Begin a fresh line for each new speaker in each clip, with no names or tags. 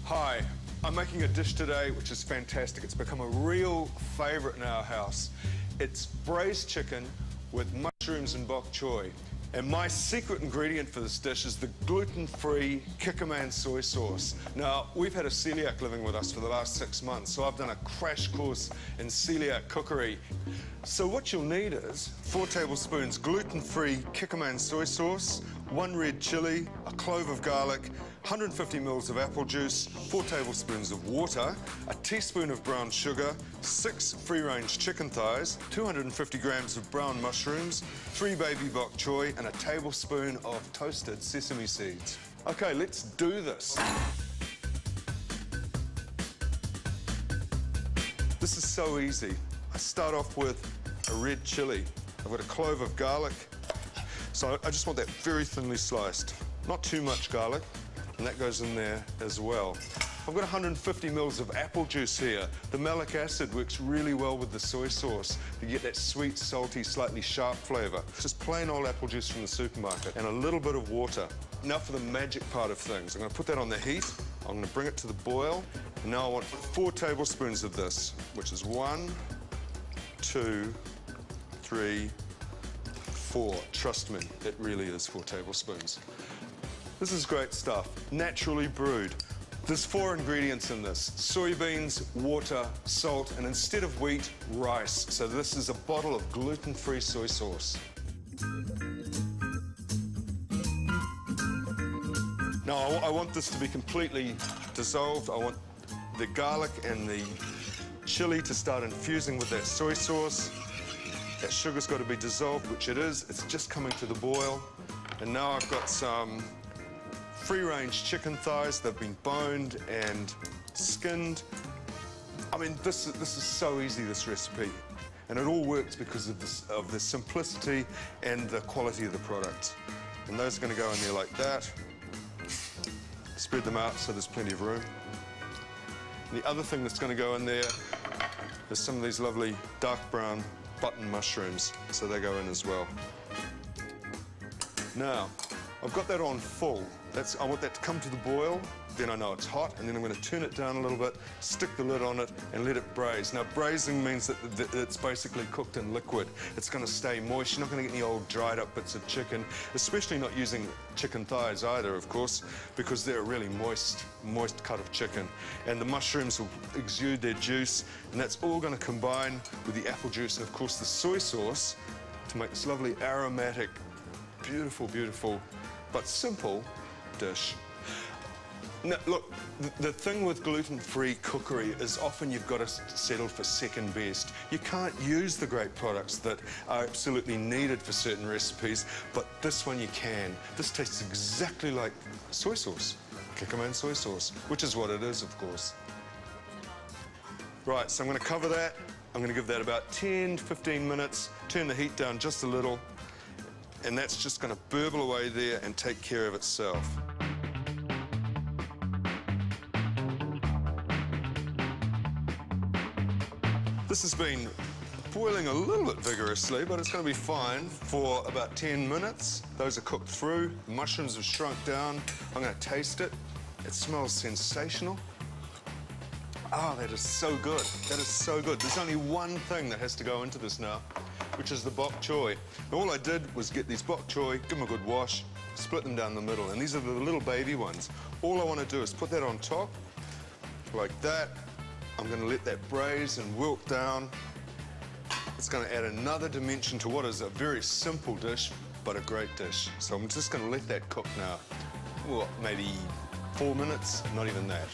Hi, I'm making a dish today which is fantastic. It's become a real favourite in our house. It's braised chicken with mushrooms and bok choy. And my secret ingredient for this dish is the gluten-free Kikkoman soy sauce. Now, we've had a celiac living with us for the last 6 months, so I've done a crash course in celiac cookery. So what you'll need is 4 tablespoons gluten-free Kikkoman soy sauce, 1 red chilli, a clove of garlic, 150 mils of apple juice, 4 tablespoons of water, a teaspoon of brown sugar, 6 free-range chicken thighs, 250 grams of brown mushrooms, 3 baby bok choy, and a tablespoon of toasted sesame seeds. Okay, let's do this. This is so easy. I start off with a red chilli. I've got a clove of garlic. So I just want that very thinly sliced. Not too much garlic, and that goes in there as well. I've got 150 mils of apple juice here. The malic acid works really well with the soy sauce to get that sweet, salty, slightly sharp flavour. Just plain old apple juice from the supermarket and a little bit of water. Now for the magic part of things. I'm going to put that on the heat. I'm going to bring it to the boil. And now I want 4 tablespoons of this, which is 1, 2, 3, 4. Trust me, it really is 4 tablespoons. This is great stuff, naturally brewed. There's 4 ingredients in this: soybeans, water, salt, and instead of wheat, rice. So this is a bottle of gluten-free soy sauce. Now, I want this to be completely dissolved. I want the garlic and the chili to start infusing with that soy sauce. That sugar's got to be dissolved, which it is. It's just coming to the boil. And now I've got some free-range chicken thighs. They've been boned and skinned. I mean, this is so easy, this recipe. And it all works because of the simplicity and the quality of the product. And those are going to go in there like that. Spread them out so there's plenty of room. And the other thing that's going to go in there is some of these lovely dark brown button mushrooms, so they go in as well. Now, I've got that on full. I want that to come to the boil, then I know it's hot, and then I'm going to turn it down a little bit, stick the lid on it, and let it braise. Now, braising means that it's basically cooked in liquid. It's going to stay moist. You're not going to get any old dried up bits of chicken, especially not using chicken thighs either, of course, because they're a really moist cut of chicken. And the mushrooms will exude their juice, and that's all going to combine with the apple juice and, of course, the soy sauce to make this lovely aromatic, beautiful, beautiful, but simple dish. Now, look, the thing with gluten-free cookery is often you've got to settle for second best. You can't use the great products that are absolutely needed for certain recipes, but this one you can. This tastes exactly like soy sauce, Kikkoman soy sauce, which is what it is, of course. Right, so I'm going to cover that. I'm going to give that about 10 to 15 minutes, turn the heat down just a little, and that's just going to burble away there and take care of itself. This has been boiling a little bit vigorously, but it's going to be fine for about 10 minutes. Those are cooked through. The mushrooms have shrunk down. I'm going to taste it. It smells sensational. Oh, that is so good. That is so good. There's only one thing that has to go into this now, which is the bok choy. And all I did was get these bok choy, give them a good wash, split them down the middle, and these are the little baby ones. All I want to do is put that on top, like that. I'm going to let that braise and wilt down. It's going to add another dimension to what is a very simple dish, but a great dish. So I'm just going to let that cook now. What, maybe 4 minutes? Not even that.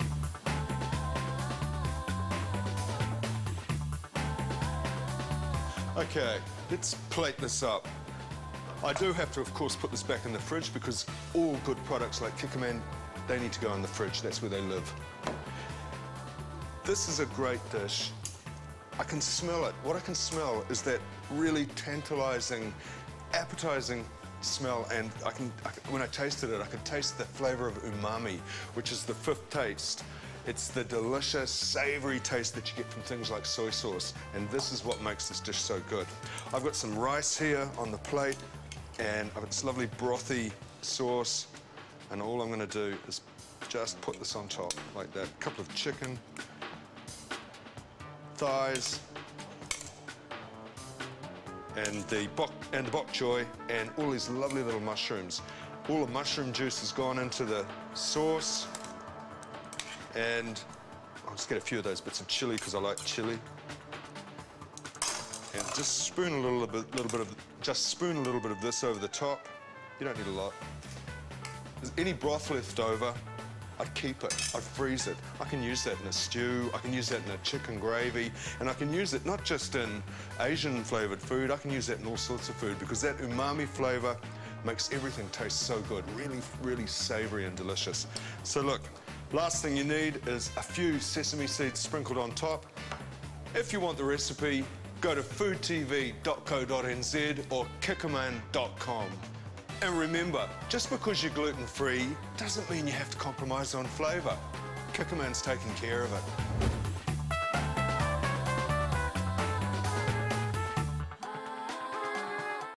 Okay, let's plate this up. I do have to, of course, put this back in the fridge because all good products like Kikkoman, they need to go in the fridge. That's where they live. This is a great dish. I can smell it. What I can smell is that really tantalizing, appetizing smell, and when I tasted it, I could taste the flavor of umami, which is the 5th taste. It's the delicious, savory taste that you get from things like soy sauce, and this is what makes this dish so good. I've got some rice here on the plate, and I've got this lovely brothy sauce, and all I'm going to do is just put this on top like that. A couple of chicken thighs, and the bok choy, and all these lovely little mushrooms. All the mushroom juice has gone into the sauce, and I'll just get a few of those bits of chili because I like chili. And just spoon a little bit of this over the top. You don't need a lot. If there's any broth left over, I'd keep it, I'd freeze it. I can use that in a stew, I can use that in a chicken gravy, and I can use it not just in Asian flavoured food, I can use that in all sorts of food because that umami flavour makes everything taste so good, really, really savoury and delicious. So look, last thing you need is a few sesame seeds sprinkled on top. If you want the recipe, go to foodtv.co.nz or kikkoman.com. And remember, just because you're gluten-free doesn't mean you have to compromise on flavour. Kikkoman's taking care of it.